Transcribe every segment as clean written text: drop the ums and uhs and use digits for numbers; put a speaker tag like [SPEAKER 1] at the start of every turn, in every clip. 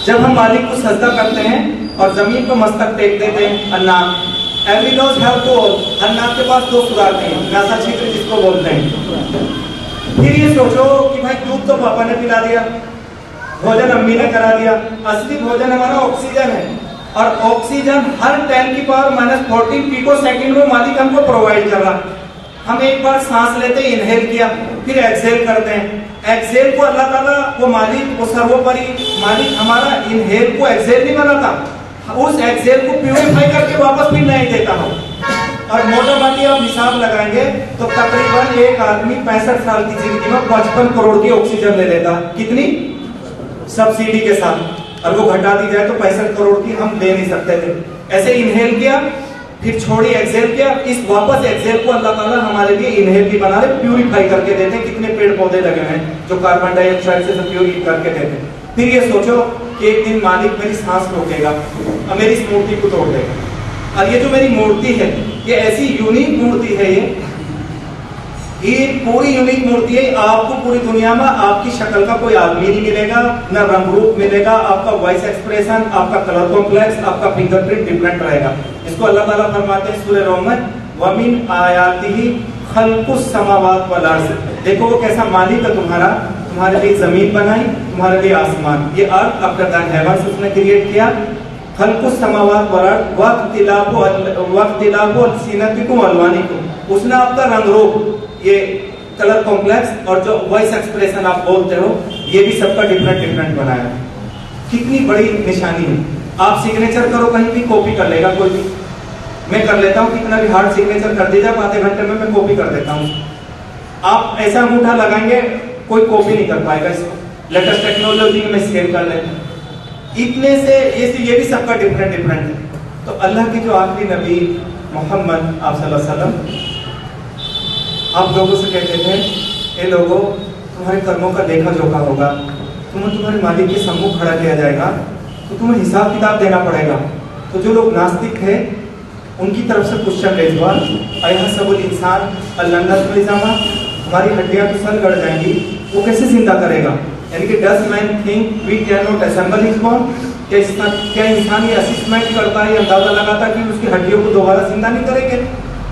[SPEAKER 1] जब हम मालिक को सजदा करते हैं और जमीन पर मस्तक टेक देते हैं, अन्नाक every nose have two hole, अन्नाक के पास दो सुराख हैं, नासा छिद्र जिसको बोलते हैं। फिर ये सोचो कि भाई दूध तो पापा ने पिला दिया, भोजन अम्मी ने करा दिया, असली भोजन हमारा ऑक्सीजन है, और ऑक्सीजन हर 10 की पावर -14 पिको सेकंड में मालिक हमको प्रोवाइड कर रहा। हम एक बार सांस लेते इनहेल किया, फिर एक्सहेल करते हैं। एक्सहेल को अल्लाह ताला वो मालिक, वो सर्वोपरि मालिक हमारा इनहेल को एक्सहेल नहीं बनाता, उस एक्सहेल को प्यूरिफाई करके वापस फिर नहीं देता हो। और मोटा मोटी आप हिसाब लगाएंगे तो तकरीबन एक आदमी 65 साल की जिंदगी में 55 करोड़ की ऑक्सीजन ले लेता। कितनी? सब्सिडी के साथ, और वो घटा दी जाए तो 65 करोड़ की हम ले नहीं सकते थे। ऐसे इनहेल किया, फिर छोड़ी, एक्सहेल किया, इस वापस एक्सहेल को अल्लाह ताला हमारे लिए इनहेल भी बना रहे, प्यूरिफाई करके देते। कितने पेड़ पौधे लगे हैं जो कार्बन डाइऑक्साइड से प्यूरिफाई करके देते। फिर ये सोचो कि एक दिन मालिक मेरी सांस रोकेगा और मेरी इस मूर्ति को तोड़ देगा। और ये जो मेरी मूर्ति है, ये ऐसी यूनिक मूर्ति है, ये पूरी यूनिक मूर्ति है। आपको पूरी दुनिया में आपकी शक्ल का कोई आदमी नहीं मिलेगा, न रंग रूप मिलेगा, आपका वॉइस एक्सप्रेशन, आपका कलर कॉम्प्लेक्स, आपका फिंगरप्रिंट डिफरेंट रहेगा। इसको अल्लाह ताला फरमाते हैं सूरह रूम में, वमिन आयातिही खल्कुस समावात वल अर्ज़। देखो वो कैसा मालिक है तुम्हारा, तुम्हारे लिए जमीन बनाई, तुम्हारे लिए आसमान, ये अर्थ आपका हेवंस उसने क्रिएट किया। खल्कुस समावात वल अर्ज़ वख्तिलाफु अलसिनतिकुम अलवानिकुम, उसने आपका रंग रूप, ये कलर कॉम्प्लेक्स और जो वॉइस एक्सप्रेशन आप बोलते हो, ये भी सबका डिफरेंट डिफरेंट बनाया। कितनी बड़ी निशानी है। आप सिग्नेचर करो कहीं भी, कॉपी कर लेगा कोई भी। मैं कर लेता हूँ, कितना भी हार्ड सिग्नेचर कर दीजिए, आधे घंटे में मैं कॉपी कर देता हूँ। आप ऐसा अंगूठा लगाएंगे, कोई कॉपी नहीं कर पाएगा इसको। लेटेस्ट टेक्नोलॉजी में स्कैन कर लेते हैं। इतने से ये भी सबका डिफरेंट डिफरेंट है। तो अल्लाह के जो आखिरी नबी मोहम्मद आप सल्लल्लाहु अलैहि वसल्लम, आप लोगों से कहते थे, ये लोगों तुम्हारे कर्मों का लेखा जोखा होगा, तुम्हें तुम्हारे मालिक के सम्मुख खड़ा किया जाएगा, तो तुम्हें हिसाब किताब देना पड़ेगा। तो जो लोग नास्तिक थे उनकी तरफ से क्वेश्चन रेज हुआ, अयहसबुल इंसान अल्लन्नत वलिजामा, हमारी हड्डियां तो सल गड़ जाएंगी, वो कैसे जिंदा करेगा? यानी कि does man think we can not assemble his bone, क्या इंसान ये असेसमेंट करता है, अंदाजा लगाता कि उसकी हड्डियों को दोबारा जिंदा नहीं करेंगे?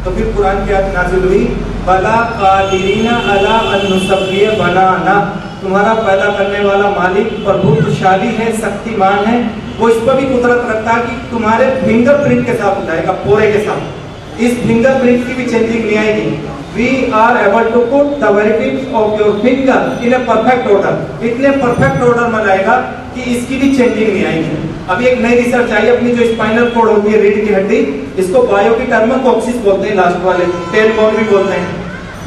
[SPEAKER 1] तो फिर कुरान की आयत नाज़िल हुई, बला कादिरीना अला अन नुसव्विय बनाना, तुम्हारा पैदा करने वाला मालिक प्रभुत्वशाली है, शक्तिमान है, वो इस पर भी कुदरत रखता है कि तुम्हारे फिंगरप्रिंट के साथ उठाएगा, पोरे के साथ। इस फिंगरप्रिंट की भी चेंजिंग नहीं आएगी। We are able to put the very tips of your finger in a perfect order, इतने परफेक्ट ऑर्डर में लाएगा कि इसकी भी चेंजिंग नहीं आएगी। अभी एक नई रिसर्च आई, अपनी जो स्पाइनल कॉर्ड होती है, रीढ़ की हड्डी, इसको बायो की टर्म में कॉक्सिस बोलते हैं, लास्ट वाले टेल बोन भी बोलते हैं।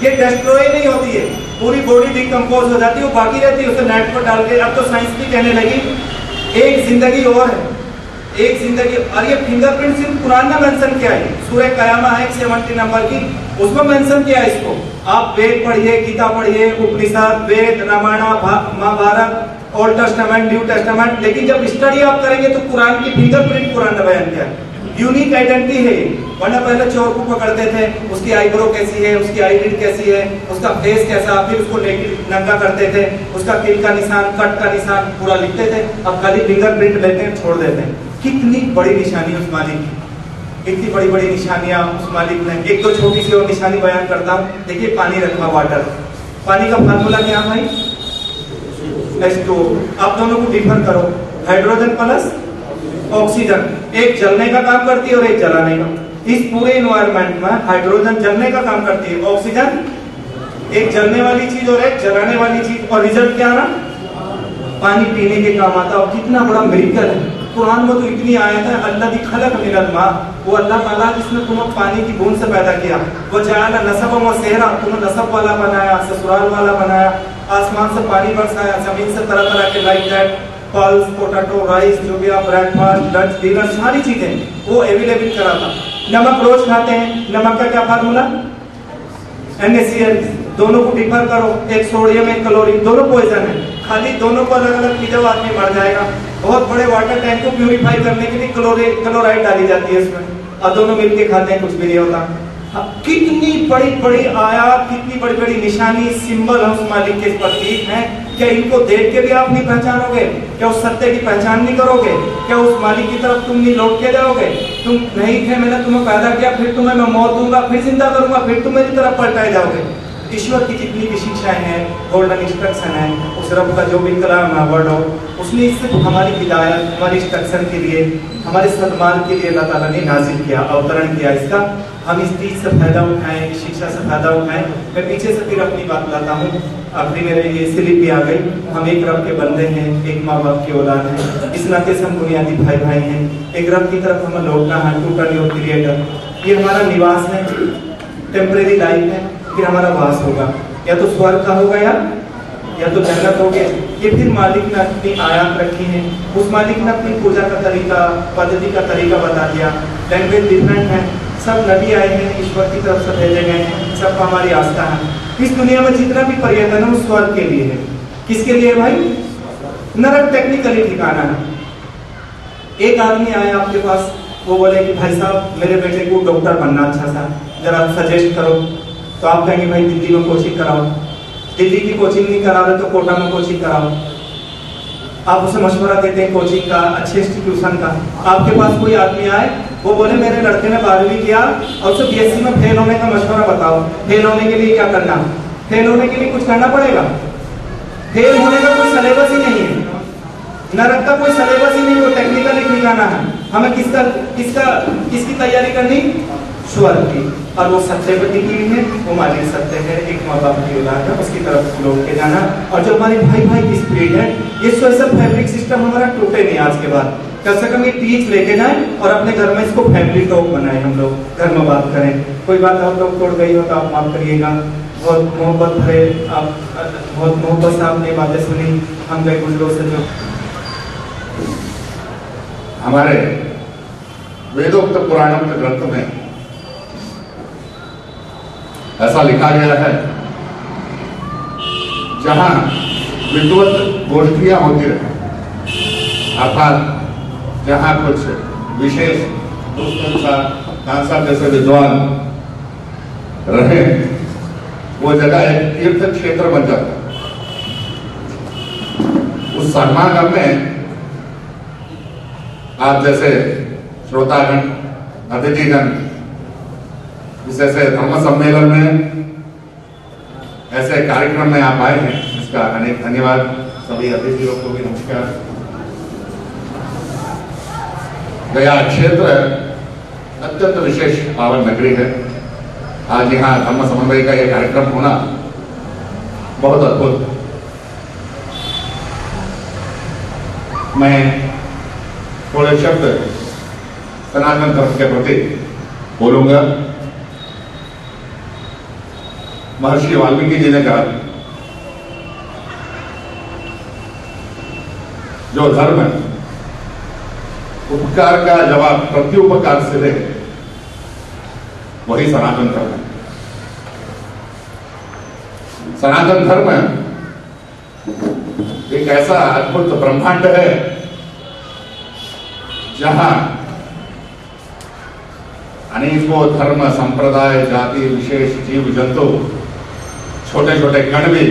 [SPEAKER 1] ये डिस्ट्रॉय नहीं होती है, पूरी बॉडी डिकम्पोज हो जाती है, वो बाकी रहती है, उसे नेट पर डाल के। अब तो साइंस भी कहने लगी एक जिंदगी और है, एक जिंदगी। और ये फिंगरप्रिंट सिर्फ कुरान में मेंशन किया है, सूरह कयामा है 70 नंबर की, उसमें मेंशन किया है इसको। आप वेद पढ़िए, गीता पढ़िए, Upanishad, Veda, Ramayana, Mahabharata, old testament, new testament, लेकिन जब स्टडी आप करेंगे तो कुरान की फिंगरप्रिंट कुरान ने बयान किया है। यूनिक आइडेंटिटी है। वरना पहले चोर को पकड़ते थे, उसकी आईब्रो कैसी है, उसकी आईलिड कैसी है, उसका फेस कैसा, फिर उसको नंगा करते थे, उसका किल का निशान, कट का निशान पूरा लिखते थे। अब खाली फिंगरप्रिंट लेते हैं, छोड़ देते हैं। कितनी बड़ी निशानी उस मालिक की, इतनी बड़ी बड़ी निशानियां उस मालिक ने। एक तो छोटी सी और निशानी बयान करता हूँ। देखिए पानी रखा, वाटर, पानी का फार्मूला क्या भाई? H2O। आप दोनों को डिफर करो, हाइड्रोजन प्लस ऑक्सीजन, एक जलने का काम करती है और एक जलाने का। इस पूरे इन्वायरमेंट में हाइड्रोजन जलने का काम करती है, ऑक्सीजन एक जलने वाली चीज और एक जलाने वाली चीज, और रिजल्ट क्या ना, पानी पीने के काम आता है। और कितना बड़ा मिरेकल है। कुरान में तो इतनी आयत है, अल्लाह दी खलक मिनल मा, वो अल्लाह ताला जिसने तुम्हें पानी की बूंद से पैदा किया, वो जाना नसब व सेहरा, तुम्हें नसब वाला बनाया, ससुराल वाला बनाया, आसमान से पानी बरसाया, जमीन से तरह तरह के like that pulse, potato, rice, जो भी आप ब्रेकफास्ट, लंच, डिनर, सारी चीजें वो अवेलेबल करा था। नमक रोज खाते हैं, नमक का क्या फार्मूला? NaCl। दोनों को डिफर करो, एक सोडियम एक क्लोरीन, दोनों पॉइजन है। खाली दोनों को अलग अलग पी जाओ, आदमी मर जाएगा। बहुत बड़े वाटर टैंक को प्यूरिफाई करने के लिए क्लोराइड डाली जाती है इसमें, और दोनों मिलकर खाते हैं, कुछ भी नहीं होता। कितनी बड़ी बड़ी आयात, कितनी बड़ी बड़ी निशानी, सिंबल उस मालिक के प्रतीक हैं क्या इनको देख के भी आप नहीं पहचानोगे? क्या उस सत्य की पहचान नहीं करोगे? क्या उस मालिक की तरफ तुम नहीं लौट के जाओगे? तुम नहीं थे, मैंने तुम्हें पैदा किया, फिर तुम्हें मैं मौत दूंगा, फिर जिंदा करूंगा, फिर तुम मेरी तरफ पलटाए जाओगे। ईश्वर की जितनी भी शिक्षाएं हैं, गोल्डन इंस्ट्रक्शन है, उस रब का जो भी कलाम है, वर्ड हो, उसने सिर्फ हमारी हिदायत, हमारी इंस्ट्रक्शन के लिए, हमारे सद्मार्ग के लिए अल्लाह ताला ने नाजिल किया, अवतरण किया इसका। हम इस चीज से फायदा उठाएं, इस शिक्षा से फायदा उठाएं। मैं पीछे से फिर अपनी बात लाता हूँ, आखिरी मेरे ये स्लिप भी आ गई। हम एक रब के बंदे हैं, एक माँ बाप की औलाद है, इस नाते से हम बुनियादी भाई भाई हैं। एक रब की तरफ हमें लौटना है, टू टर्न योर क्रिएटर। ये हमारा निवास है, टेम्परेरी लाइफ है, फिर हमारा वास होगा, या तो स्वर्ग का होगा या तो जन्नत होगी। ये फिर मालिक ने अपनी आयात रखी है, उस मालिक ने अपनी पूजा का तरीका, पद्धति का तरीका बता दिया। लैंग्वेज डिफरेंट है, सब नबी आए हैं, ईश्वर की तरफ से भेजे गए हैं, सबका हमारी आस्था है। इस दुनिया में जितना भी पर्यटन है वो स्वर्ग के लिए है। किसके लिए भाई? नरक टेक्निकली ठिकाना है। एक आदमी आया आपके पास, वो बोले कि भाई साहब मेरे बेटे को डॉक्टर बनना अच्छा सा, जरा सजेस्ट करो। तो आप कहेंगे भाई दिल्ली में कोचिंग कराओ, दिल्ली की कोचिंग नहीं करा रहे तो कोटा में कोचिंग कराओ। आप उसे मशवरा देते हैं कोचिंग का, अच्छे इंस्टीट्यूशन का। आपके पास कोई आदमी आए, वो बोले मेरे लड़के ने 12वीं किया और उसे बीएससी में फेल होने का मशवरा बताओ। फेल होने के लिए क्या करना? फेल होने के लिए कुछ करना पड़ेगा? फेल होने का कोई सिलेबस ही नहीं है, नरक का कोई सिलेबस ही नहीं, वो टेक्निकली ठिकाना है। हमें किसकी तैयारी करनी? स्वर्ग की। और वो सत्य पर टिकी हुई है, वो मालिक सत्य है, एक माँ बाप की औलाद है, उसकी तरफ लौट के जाना। और जो हमारे भाई भाई की स्पिरिट है, ये सोशल फैब्रिक सिस्टम हमारा टूटे नहीं आज के बाद। कम से कम ये टीच लेके जाए और अपने घर में इसको फैमिली टॉक बनाए, हम लोग घर में बात करें। कोई बात आप लोग तोड़ गई हो तो आप माफ करिएगा। बहुत मोहब्बत भरे, आप बहुत मोहब्बत से आपने बातें सुनी, हम गए गुजरों से जो
[SPEAKER 2] हमारे वेदोक्त पुराणोक्त ग्रंथ में ऐसा लिखा गया है, जहां विद्वत गोष्ठियां होती रहे, अर्थात जहां कुछ विशेष जैसे विद्वान रहे, वो जगह एक तीर्थ क्षेत्र बन जाता है। उस समागम में आप जैसे श्रोतागण, अतिथिगण, इस ऐसे धर्म सम्मेलन में, ऐसे कार्यक्रम में आप आए हैं, इसका अनेक धन्यवाद। सभी अतिथियों को भी नमस्कार। गया क्षेत्र अत्यंत विशेष पावन नगरी है। आज यहाँ धर्म समन्वय का यह कार्यक्रम होना बहुत अद्भुत है। मैं थोड़े शब्द सनातन धर्म के प्रति बोलूंगा। महर्षि वाल्मीकि जी ने कहा, जो धर्म उपकार का जवाब प्रत्युपकार से दे, वही सनातन धर्म है। सनातन धर्म एक ऐसा अद्भुत ब्रह्मांड है जहां अनेकों धर्म, संप्रदाय, जाति, विशेष जीव जंतु, छोटे छोटे कण भी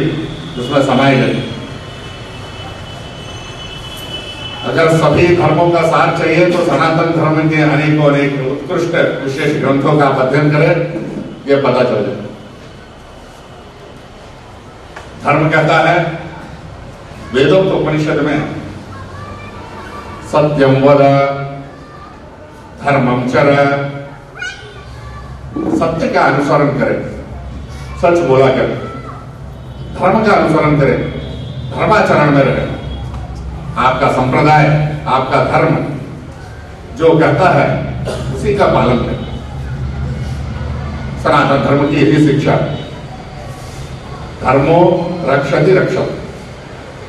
[SPEAKER 2] उसमें समाये गए। अगर सभी धर्मों का सार चाहिए तो सनातन धर्म के अनेकों अनेक उत्कृष्ट विशेष ग्रंथों का अध्ययन करें, यह पता चल जाए। धर्म कहता है वेदोक्त उपनिषद में, सत्यम वद धर्मम चर, सत्य का अनुसरण करें, सच बोला करें, धर्म का अनुसरण करें, धर्माचरण में रहे। आपका संप्रदाय, आपका धर्म जो कहता है उसी का पालन करें। सनातन धर्म की यही शिक्षा, धर्मो रक्षति रक्षत।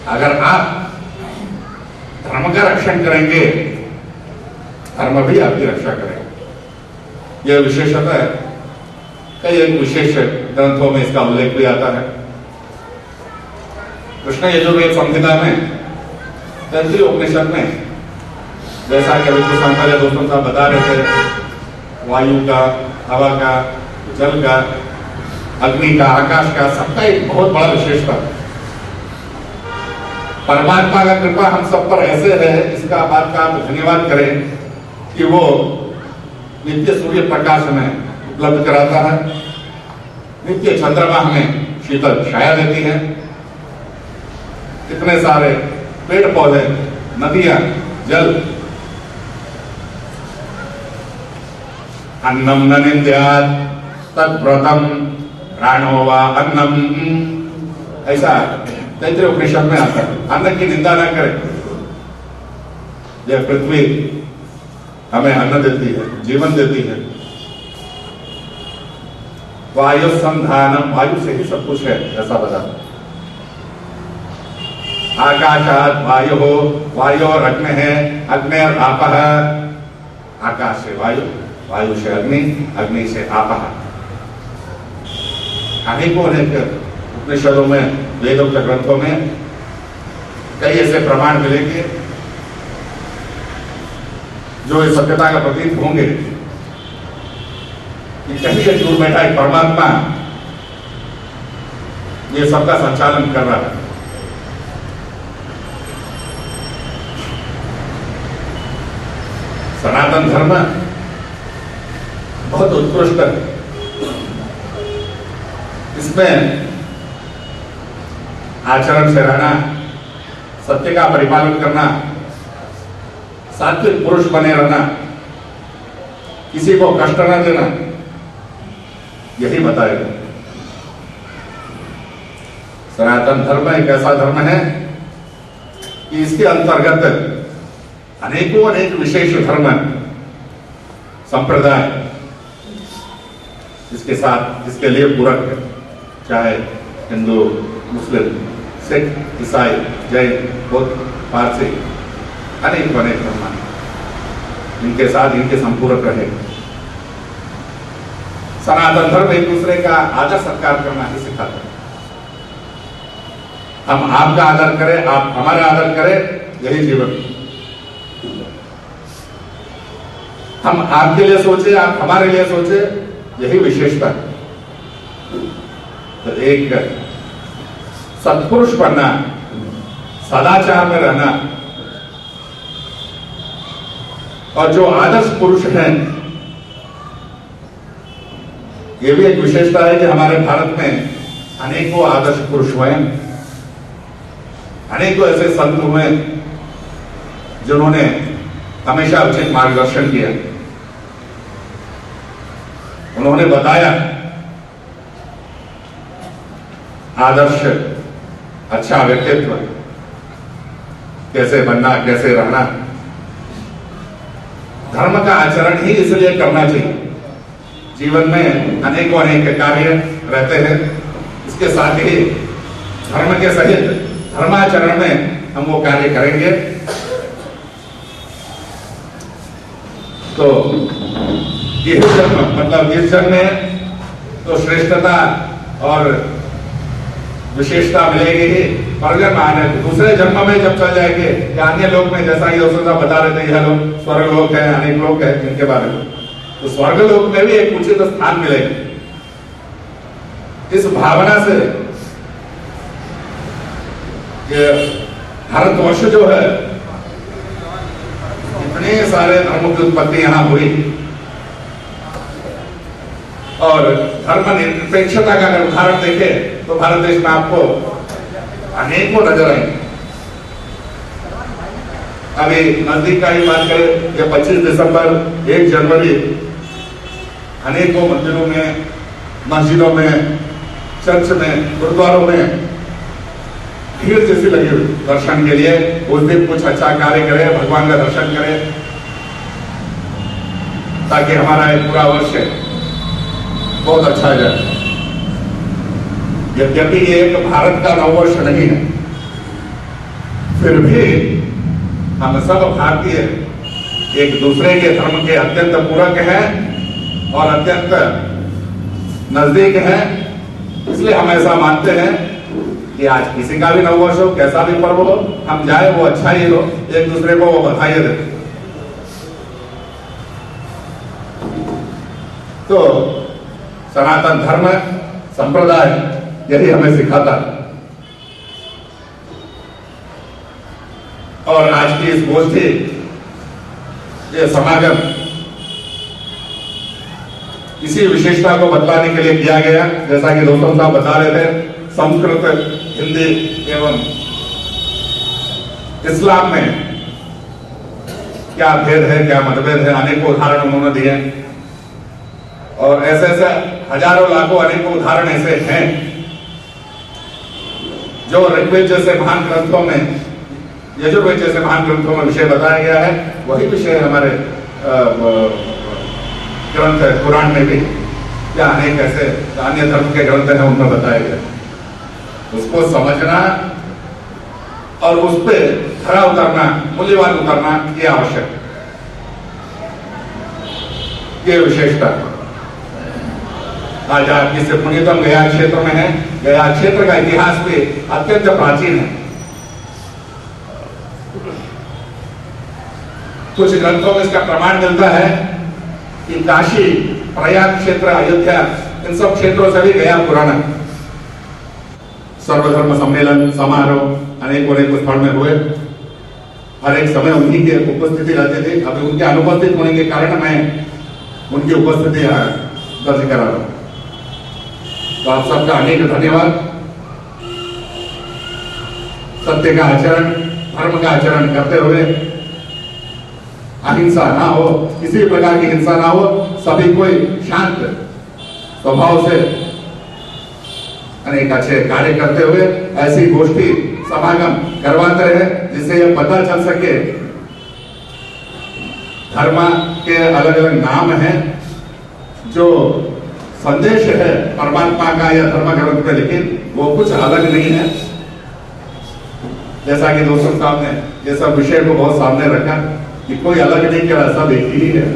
[SPEAKER 2] अगर आप धर्म का रक्षण करेंगे, धर्म भी आपकी रक्षा करेगा। यह विशेषता है। कई एक विशेष ग्रंथों में इसका उल्लेख भी आता है। कृष्ण यजुर्वेद संहिता में, तैत्तिरीय उपनिषद में, जैसा कि अभी कुछ समय पहले दोस्तों साहब बता रहे थे, वायु का, हवा का, जल का, अग्नि का, आकाश का, सबका एक बहुत बड़ा विशेषता। परमात्मा का कृपा हम सब पर ऐसे है, इसका बात का आप धन्यवाद करें कि वो नित्य सूर्य प्रकाश हमें उपलब्ध कराता है, नित्य चंद्रमा हमें शीतल छाया देती है, कितने सारे पेड़ पौधे, नदियां, जल, अन्नम न निंद्यात् तद्व्रतम प्राणो वा अन्नम, ऐसा तैत्रीय उपनिषद में आता है। अन्न की निंदा न करें। यह पृथ्वी हमें अन्न देती है, जीवन देती है। वायु संधानम, वायु से ही सब कुछ है, ऐसा बता। आकाशात वायु हो, वायु और अग्नि है, अग्नि और आपः, आकाश से वायु, वायु से अग्नि, अग्नि से आपः। अनेकों उपनिषदों में, वेदों के ग्रंथों में कई ऐसे प्रमाण मिलेंगे जो इस सत्यता का प्रतीक होंगे कि कहीं एक दूर बैठा एक परमात्मा ये सबका संचालन कर रहा है। सनातन धर्म बहुत उत्कृष्ट है। इसमें आचरण से रहना, सत्य का परिपालन करना, सात्विक पुरुष बने रहना, किसी को कष्ट न देना, यही बताएगा। सनातन धर्म एक ऐसा धर्म है कि इसके अंतर्गत अनेकों अनेक विशेष धर्म संप्रदाय इसके साथ, इसके लिए पूरक है। चाहे हिंदू, मुस्लिम, सिख, ईसाई, जैन, बौद्ध, पारसी, अनेक अनेक धर्म इनके साथ इनके संपूरक रहे। सनातन धर्म एक दूसरे का आदर सत्कार करना ही सिखाता है। हम आपका आदर करें, आप हमारा आदर करें, यही जीवन। हम आपके लिए सोचे, आप हमारे लिए सोचे, यही विशेषता है। तो एक सत्पुरुष बनना, सदाचार में रहना, और जो आदर्श पुरुष हैं, ये भी एक विशेषता है कि हमारे भारत में अनेकों आदर्श पुरुष हुए, अनेकों ऐसे संत हुए जिन्होंने हमेशा उचित मार्गदर्शन किया। उन्होंने बताया आदर्श, अच्छा व्यक्तित्व कैसे बनना, कैसे रहना। धर्म का आचरण ही इसलिए करना चाहिए। जीवन में अनेकों अनेक कार्य रहते हैं, इसके साथ ही धर्म के सहित धर्माचरण में हम वो कार्य करेंगे तो यह जन्म, मतलब इस जन्म में तो श्रेष्ठता और विशेषता मिलेगी ही, पर जन्म आने दूसरे जन्म में जब चल जाएंगे या अन्य लोक में, जैसा ये बता रहे थे, यह लोग स्वर्ग लोक है, अनेक लोक है इनके बारे में, तो स्वर्ग लोक में भी एक उचित स्थान मिलेगा। इस भावना से ये भारतवर्ष जो है, इतने सारे धर्मों की उत्पत्ति यहां हुई, और धर्म निरपेक्षता का अगर उदाहरण देखें तो भारत देश में आपको अनेकों नजर आएंगे। अभी नजदीक का ही बात करें, ये 25 दिसंबर, 1 जनवरी अनेकों मंदिरों में, मस्जिदों में, चर्च में, गुरुद्वारों में भीड़ जैसी लगी हुई दर्शन के लिए। उस दिन कुछ अच्छा कार्य करें, भगवान का दर्शन करें, ताकि हमारा एक पूरा वर्ष बहुत अच्छा जाए। यद्यपि ये एक भारत का नववर्ष नहीं है, फिर भी हम सब भारतीय एक दूसरे के धर्म के अत्यंत पूरक हैं और अत्यंत नजदीक हैं। इसलिए हम ऐसा मानते हैं कि आज किसी का भी नववर्ष हो, कैसा भी पर्व हो, हम जाए वो अच्छा ही हो, एक दूसरे को वो बधाई देते। तो सनातन धर्म संप्रदाय यही हमें सिखाता है। और आज की इस गोष्ठी, ये समागम इसी विशेषता को बतलाने के लिए किया गया। जैसा कि दोस्तों साहब बता रहे थे, संस्कृत, हिंदी एवं इस्लाम में क्या भेद है, क्या मतभेद है, अनेकों उदाहरण उन्होंने दिए और ऐसे ऐसे हजारों लाखों अनेकों उदाहरण ऐसे हैं जो ऋग्वेद जैसे महान ग्रंथों में, यजुर्वेद जैसे महान ग्रंथों में विषय बताया गया है, वही विषय हमारे ग्रंथ है पुराण में भी या अनेक ऐसे अन्य धर्म के ग्रंथ हैं उनमें बताया गया। उसको समझना और उस पर खरा उतरना, मूल्यवान उतरना, ये आवश्यक, ये विशेषता आज आपकी सिर्फ पुण्यतम गया क्षेत्र में है। गया क्षेत्र का इतिहास भी अत्यंत प्राचीन है। कुछ ग्रंथों में इसका प्रमाण मिलता है कि काशी, प्रयाग क्षेत्र, अयोध्या, इन सब क्षेत्रों से भी गया पुराना। सर्वधर्म सम्मेलन समारोह अनेक स्थल में हुए, हर एक समय उन्हीं की उपस्थिति रहती थी। अभी उनके अनुपस्थित होने के कारण मैं उनकी उपस्थिति यहाँ दर्ज करा रहा हूं। तो आप सबका अनेक धन्यवाद। सत्य का आचरण, धर्म का आचरण करते हुए अहिंसा ना हो, किसी प्रकार की हिंसा ना हो, सभी कोई शांत स्वभाव से अनेक अच्छे कार्य करते हुए ऐसी गोष्ठी समागम करवाते रहे जिससे यह पता चल सके धर्म के अलग अलग नाम हैं, जो संदेश है परमात्मा का या धर्म ग्रंथ में, लेकिन वो कुछ अलग नहीं है। जैसा कि दोस्तों साहब ने ये सब विषय को बहुत सामने रखा कि कोई अलग नहीं कह रहा, सब एक ही है,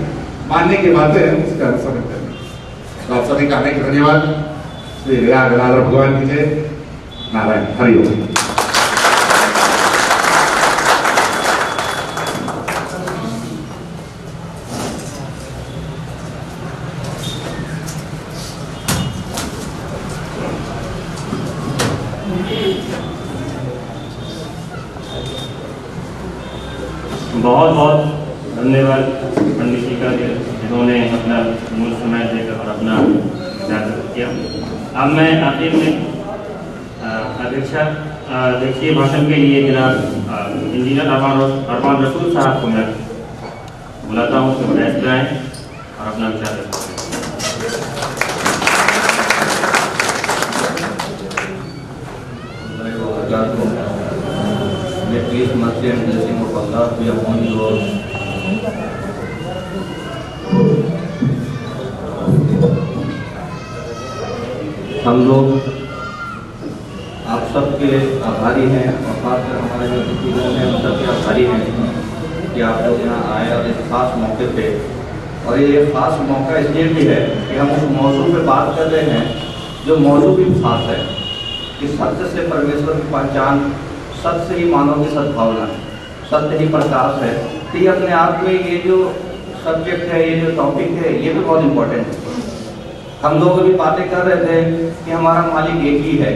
[SPEAKER 2] मानने की बातें हैं, उसके अनुसार समझते हैं। तो आप सभी का अनेक धन्यवाद। श्री गंगाधर भगवान की जय। नारायण हरिओम।
[SPEAKER 3] बहुत बहुत धन्यवाद पंडित जी का, जिन्होंने अपना मूल समय देकर और अपना विचार किया। अब मैं आखिर में अध्यक्षा अध्यक्षीय भाषण के लिए जनाब इंजीनियर अरमान रसूल साहब को मैं बुलाता हूँ कि वो डेस्क पे आएं और अपना विचार रखें।
[SPEAKER 4] Please mercy and blessing of Allah be upon you all. हम लोग आप सबके आभारी हैं और खासकर हमारे जो अतिथिगण हैं उन सबके आभारी हैं कि आप लोग यहाँ आए और इस खास मौके पे, और ये खास मौका इसलिए भी है कि हम उस मौजू पे बात कर रहे हैं जो मौजू भी खास है कि सत्य से परमेश्वर की पहचान, सत्य से ही मानव की सद्भावना, सत्य ही प्रकाश है। तो ये अपने आप में ये जो सब्जेक्ट है, ये जो टॉपिक है, ये भी बहुत इम्पोर्टेंट है। हम लोग अभी बातें कर रहे थे कि हमारा मालिक एक ही है,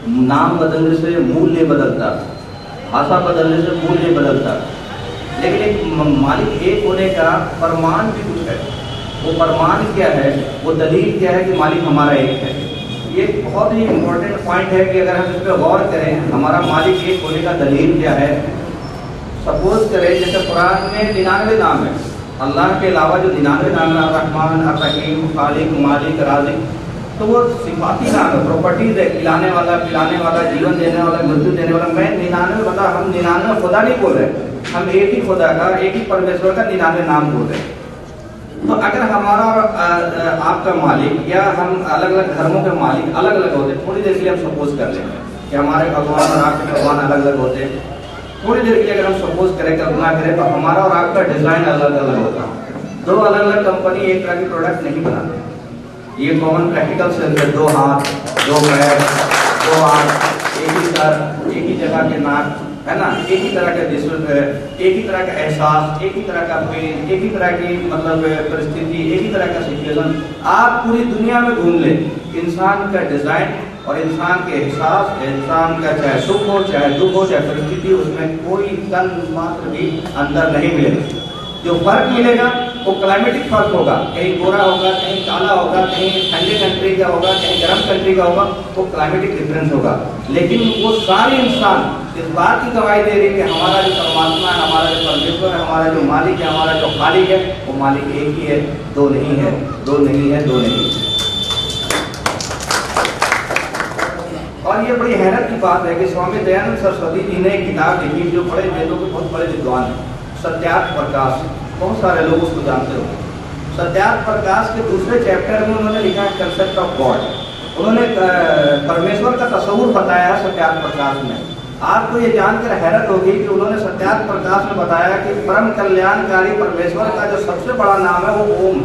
[SPEAKER 4] नाम बदलने से मूल नहीं बदलता, भाषा बदलने से मूल नहीं बदलता, लेकिन एक मालिक एक होने का प्रमाण भी कुछ है। वो प्रमाण क्या है, वो दलील क्या है कि मालिक हमारा एक है। ये बहुत ही इम्पोर्टेंट पॉइंट है कि अगर हम इस पर गौर करें, हमारा मालिक एक होने का दलील क्या है। सपोज करें जैसे कुरान में 99 नाम है, अल्लाह के अलावा जो 99 नाम है, रहमान, अर्रहीम, खालिक, मालिक, राज़िक, तो वो सिफाती नाम है, प्रॉपर्टीज है, खिलाने वाला, पिलाने वाला, जीवन देने वाला, मृत्यु देने वाला। मैं 99 बता, हम 99 खुदा नहीं बोल रहे, हम एक ही खुदा का, एक ही परमेश्वर का 99 नाम बोल रहे हैं। तो अगर हमारा और आपका मालिक या हम अलग अलग धर्मों के मालिक अलग अलग होते, थोड़ी देर के लिए हम सपोज कर लेंगे कि हमारे भगवान और आपके भगवान अलग अलग होते, थोड़ी देर के लिए अगर हम सपोज करें, कल्पना करें, तो हमारा और आपका डिजाइन अलग अलग होता। दो अलग अलग कंपनी एक तरह की प्रोडक्ट नहीं बनाते। ये कॉमन प्रैक्टिकल सेंस है, 2 हाथ, 2 पैर, 2 आंख, एक ही सर, एक ही जगह के नाक, है ना, एक ही तरह का डिस्प्ले, एक ही तरह का एहसास, एक ही तरह का पेन, एक ही तरह की मतलब परिस्थिति, एक ही तरह का सिचुएशन। आप पूरी दुनिया में घूम लें, इंसान का डिजाइन और इंसान के एहसास, इंसान का चाहे सुख हो चाहे दुख हो चाहे परिस्थिति, उसमें कोई तन मात्र भी अंतर नहीं मिलेगा। जो फर्क मिलेगा वो क्लाइमेटिक फर्क होगा, कहीं गोरा होगा, कहीं काला होगा, कहीं ठंडे कंट्री का होगा, कहीं गर्म कंट्री का होगा, वो क्लाइमेटिक डिफरेंस होगा। लेकिन वो सारे इंसान इस बात की गवाही दे रही है कि हमारा जो परमात्मा है, हमारा जो परमेश्वर है, हमारा जो मालिक है, हमारा जो खालिक है, वो मालिक एक ही है, दो नहीं है, दो नहीं है, दो नहीं है। और ये बड़ी हैरत की बात है कि स्वामी दयानंद सरस्वती जी ने एक किताब लिखी जो बड़े वेदों के बहुत बड़े विद्वान हैं, सत्यार्थ प्रकाश। बहुत सारे लोग उसको जानते हो। सत्यार्थ प्रकाश के दूसरे चैप्टर में उन्होंने लिखा है कंसेप्ट ऑफ गॉड। उन्होंने परमेश्वर का तस्वुर बताया है सत्यार्थ प्रकाश में। आपको ये जानकर हैरत होगी कि उन्होंने सत्यार्थ प्रकाश में बताया कि परम कल्याणकारी परमेश्वर का जो सबसे बड़ा नाम है वो ओम,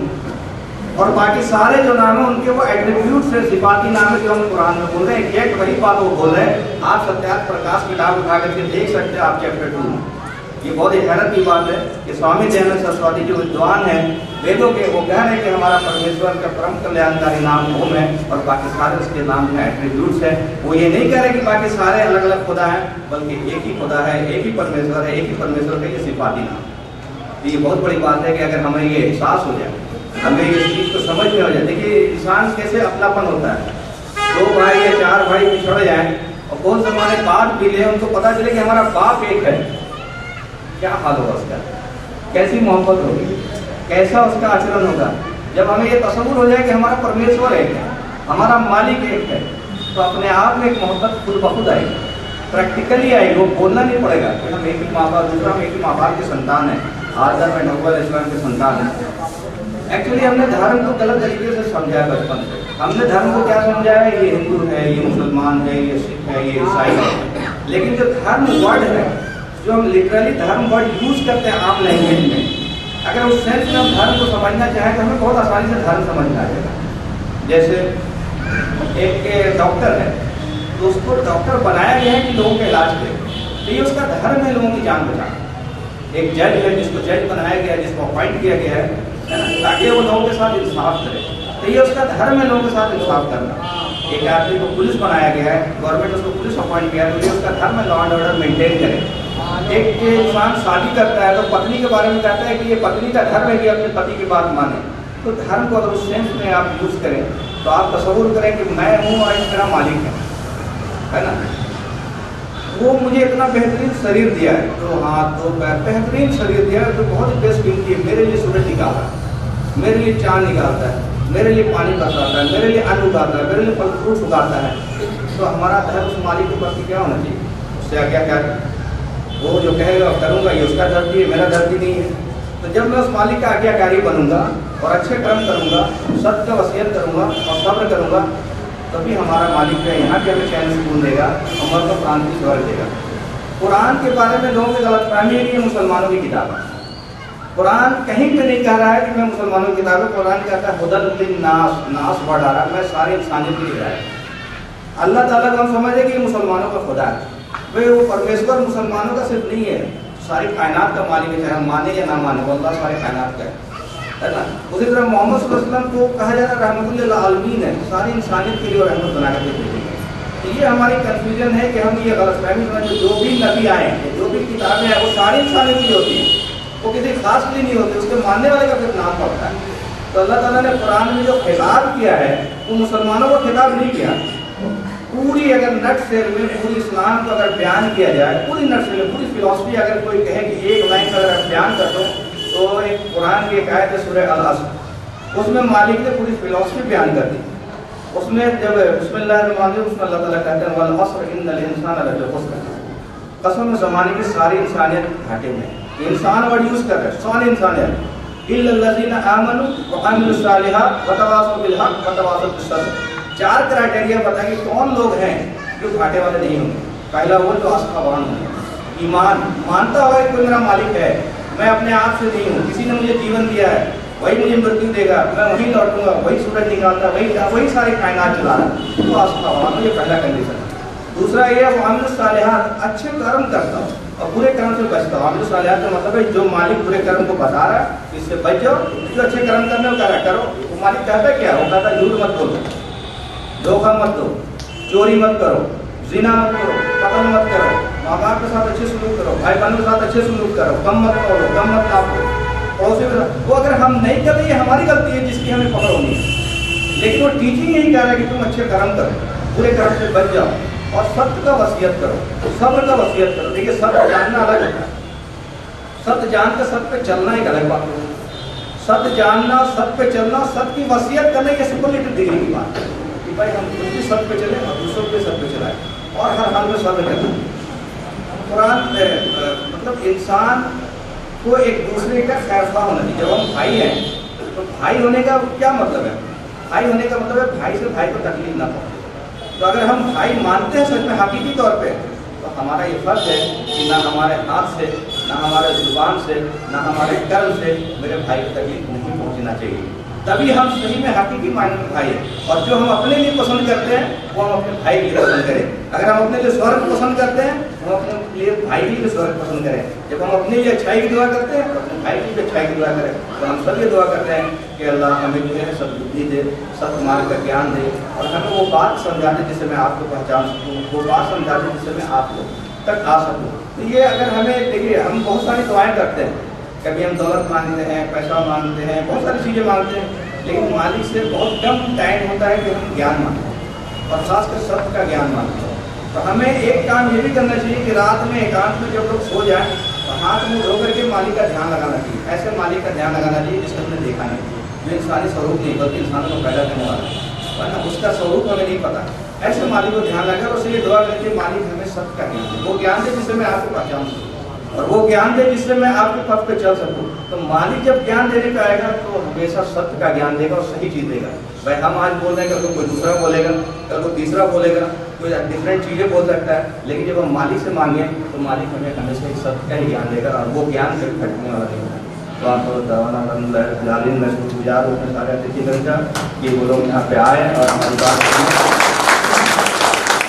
[SPEAKER 4] और बाकी सारे जो नाम है उनके वो एट्रीब्यूट से सिफाती नाम है जो हम कुरान में बोल रहे हैं। एग्जैक्ट वही बात वो बोल रहे हैं। आप सत्यार्थ प्रकाश किताब उठा करके देख सकते हैं आप चैप्टर 2 में। ये बहुत ही हैरत की बात है कि स्वामी दयानंद सरस्वती जो विद्वान हैं वेदों के, वो कह रहे हैं कि हमारा परमेश्वर का परम कल्याणकारी नाम ओम है और बाकी सारे उसके नाम में एट्रीब्यूट्स हैं। वो ये नहीं कह रहे कि बाकी सारे अलग अलग खुदा हैं, बल्कि एक ही खुदा है, एक ही परमेश्वर है, एक ही परमेश्वर का ये सिफाती नाम। तो ये बहुत बड़ी बात है कि अगर हमें ये एहसास हो जाए, हमें इस चीज़ को समझ में हो जाए। देखिए इंसान कैसे अपनापन होता है। 2 भाई या 4 भाई बिछड़ जाए और कौन से हमारे बात भी ले, उनको पता चले कि हमारा बाप एक है, क्या हाल होगा उसका, कैसी मोहब्बत होगी, कैसा उसका आचरण होगा। जब हमें ये तस्वुर हो जाए कि हमारा परमेश्वर एक है, हमारा मालिक एक है, तो अपने आप में एक मोहब्बत खुद ब खुद आएगी, प्रैक्टिकली आएगी। वो बोलना नहीं पड़ेगा कि हम एक ही माँ बाप, दूसरा हम एक ही माँ बाप के संतान है, आदम एंड हव्वा इस्लाम के संतान है। एक्चुअली हमने धर्म को गलत तरीके से समझाया बचपन से। हमने धर्म को क्या समझाया, ये हिंदू है, ये मुसलमान है, ये सिख है, ये ईसाई है। लेकिन जो धर्म वर्ड है, जो हम लिटरली धर्म वर्ड यूज करते हैं आम लैंग्वेज में, अगर उस सेंस में हम धर्म को समझना चाहें तो हमें बहुत आसानी से धर्म समझ में आ जाएगा। जैसे एक डॉक्टर है, तो उसको डॉक्टर बनाया गया है कि लोगों का इलाज करे, तो ये उसका धर्म है लोगों की जान बचाना। एक जज है जिसको जज बनाया गया, जिसको अपॉइंट किया गया है ताकि वो लोगों के साथ इंसाफ करे, तो ये उसका धर्म है लोगों के साथ इंसाफ करना। एक आदमी को पुलिस बनाया गया है, गवर्नमेंट उसको पुलिस अपॉइंट किया है, तो ये उसका धर्म है लॉ एंड ऑर्डर मेंटेन करे। एक इंसान शादी करता है तो पत्नी के बारे में कहता है कि ये पत्नी का धर्म है कि अपने पति की बात माने। तो धर्म को अगर उस सेंस में आप यूज करें तो आप तस्वुर करें कि मैं हूँ और एक मेरा मालिक है ना। वो मुझे इतना बेहतरीन शरीर दिया है, 2 हाथ 2 पैर, बेहतरीन शरीर दिया है, जो बहुत बेस्ट कीमती है। मेरे लिए सूरज निकालता है, मेरे लिए चाँद निकालता है, मेरे लिए पानी बरसाता है, मेरे लिए अन्न उगाता है, मेरे लिए फल फ्रूट उगाता है। तो हमारा धर्म उस मालिक के प्रति क्या होना चाहिए, उससे आज्ञा क्या है, वो जो कहेगा करूँगा, ये उसका धरती है, मेरा धरती नहीं है। तो जब मैं उस मालिक का आज्ञाकारी बनूंगा और अच्छे कर्म करूंगा, सत्य का वसीयत करूंगा और सब्र करूंगा, तभी हमारा मालिक है यहाँ के हमें चैन सुकून देगा, हमारे को प्रांत की स्वर देगा। कुरान के बारे में लोगों की गलतफहमी है कि ये मुसलमानों की किताब है। कुरान कहीं पे नहीं कह रहा है कि मैं मुसलमानों की किताब है। कुरान कहता है हुदल लिन्नास, नास वर्ड आ रहा है, मैं सारी इंसानियत की हिदायत। अल्लाह ताला को हम समझे कि मुसलमानों का खुदा है, वे वो परमेश्वर मुसलमानों का सिर्फ नहीं है, सारी कायनात का मालिक है, चाहे हम माने या ना माने, वो अल्लाह सारी कायनात का है ना। उसी तरह मोहम्मद सल्लल्लाहु अलैहि वसल्लम को कहा जाता है रहमतुल लिल आलमीन है, सारी इंसानियत के लिए रहमत बना कर भेजेंगे। तो ये हमारी कंफ्यूजन है कि हम ये गलतफहमी समझ, जो भी नबी आए, जो भी किताबें हैं, वो सारी इंसानियत की होती हैं, वो किसी खास के लिए नहीं होती, उसके मानने वाले का फिर नाम पड़ता है। तो अल्लाह ताला ने कुरान में जो खिताब किया है वो मुसलमानों को खिताब नहीं किया। पूरी अगर नट से में पूरी इस्लाम को अगर बयान किया जाए, पूरी नट से पूरी फिलॉसफी अगर कोई कहे कि एक लाइन का अगर बयान कर दो, तो एक कुरान की एक आयत है सूरह अल असर, उसमें मालिक ने पूरी फिलॉसफी बयान कर दी। उसमें जब बिस्मिल्लाहिर्रहमानिर्रहीम उसमें अल्लाह ताला कहते हैं वल असर इन्नल इंसान लफी खुस्र, कसम ज़माने की सारी इंसानियत घाटे में। इंसान वर्ड यूज कर रहे हैं, सारी इंसानियत, इल्लल्लज़ीना आमनू व अमिलुस सालिहात व तवासौ बिल हक़ व तवासौ बिस सब्र। 4 क्राइटेरिया बताएंगे कौन लोग हैं जो घाटे वाले नहीं होंगे। पहला वो जो आस्थावान है, ईमान मानता होगा कि कोई मेरा मालिक है, मैं अपने आप से नहीं हूँ, किसी ने मुझे जीवन दिया है, वही मुझे मृत्यु देगा, मैं वही लौटूंगा, वही सूरज निकालता, वही सारी कायनात चला रहा है, तो आस्थावान, ये पहला कंडीशन है। दूसरा ये वो अमिलुस सालिहात, अच्छे कर्म करता हूँ और बुरे कर्म से बचता हूँ। अमिलुस सालिहात का मतलब है जो मालिक बुरे कर्म को बता रहा है इससे बच जाओ, जो अच्छे कर्म करने को कह रहा करो। वो मालिक कहता क्या, वो कहता झूठ मत बोलो, धोखा मत दो,
[SPEAKER 5] चोरी मत करो, जिना मत करो, कत्ल मत करो, माँ बाप के साथ अच्छे सलूक करो, भाई बहनों के साथ अच्छे सलूक करो, कम मत करो, कम मत काटो। वो अगर हम नहीं करते, ये हमारी गलती है जिसकी हमें पकड़ होनी है। लेकिन वो टीचिंग यही कह रहा है कि तुम अच्छे कर्म करो, बुरे कर्म से बच जाओ और सत्य का वसीयत करो, सब्र का वसीयत करो। देखिए सत्य जानना अलग होता है, सत्य जानकर सत्य पे चलना एक अलग बात है। सत्य जानना, सत्य पे चलना, सत्य की वसीयत करना, ये सुपरलेटिव डिग्री की बात है कि भाई हम खुद भी सत्य पे चले और दूसरों पे सत्य पे चलाएं और हर हाल में सत्य करना। कुरान मतलब इंसान को एक दूसरे का खैरख्वाह होना चाहिए। जब हम भाई हैं तो भाई होने का क्या मतलब है? भाई होने का मतलब है भाई से भाई को तकलीफ ना पहुंचे। तो अगर हम भाई मानते हैं सच में हकीकी तौर पे, तो हमारा ये फर्ज है कि ना हमारे हाथ से, ना हमारे जुबान से, ना हमारे कर्म से मेरे भाई को तकलीफ नहीं पहुंचना चाहिए। तभी हम सही में हकीकी मायने में भाई हैं। और जो हम अपने लिए पसंद करते हैं वो हम अपने भाई के लिए पसंद करें। अगर हम अपने लिए स्वर्ग पसंद करते हैं तो हम अपने लिए भाई के लिए स्वर्ग पसंद करें। जब हम अपने लिए अच्छाई की दुआ करते हैं तो अपने भाई के लिए अच्छाई की दुआ करें। तो हम सब ये दुआ करते हैं कि अल्लाह हमें जो है सद्बुद्धि दे, सत्मार्ग का ज्ञान दे और हमें वो बात समझा दे जिससे मैं आपको पहचान सकूँ, वो बात समझा दे जिससे मैं आप लोग तक आ सकूँ। तो ये अगर हमें देखिए, हम बहुत सारी दुआएँ करते हैं, कभी हम दौलत मांगते हैं, पैसा मांगते हैं, बहुत सारी चीज़ें मांगते हैं, लेकिन मालिक से बहुत कम टाइम होता है कि हम ज्ञान मांगते हैं और खासकर सत्य का ज्ञान मांगते हैं। तो हमें एक काम ये भी करना चाहिए कि रात में एकांत में जब लोग सो जाएं तो हाथ मुंह धो करके मालिक का ध्यान लगाना चाहिए। ऐसे मालिक का ध्यान लगाना चाहिए जिसको हमने देखा नहीं, जो इंसानी स्वरूप नहीं बल्कि इंसानों को पैदा करने वाला है, वरना उसका स्वरूप हमें नहीं पता। ऐसे मालिक को ध्यान लगाकर उससे ये दुआ करके मालिक हमें सत्य का ज्ञान दे, वो ज्ञान दे जिससे मैं आपको पहचान सकूँ और वो ज्ञान दे जिससे मैं आपके पथ पे चल सकूँ। तो मालिक जब ज्ञान देने पे आएगा तो हमेशा सत्य का ज्ञान देगा और सही चीज देगा। भाई हम आज बोल रहे हैं, कल को कोई दूसरा बोलेगा, कल को तीसरा बोलेगा, कोई डिफरेंट चीजें बोल सकता है, लेकिन जब हम मालिक से मांगे तो मालिक हमें हमेशा एक सत्य का ही ज्ञान देगा और वो ज्ञान कभी घटने वाला नहीं होगा। तो आप दवाना मैं शुक्रगुजार हूँ अपने सारे अतिथिगण का कि वो लोग यहाँ पे आए और हमारी बात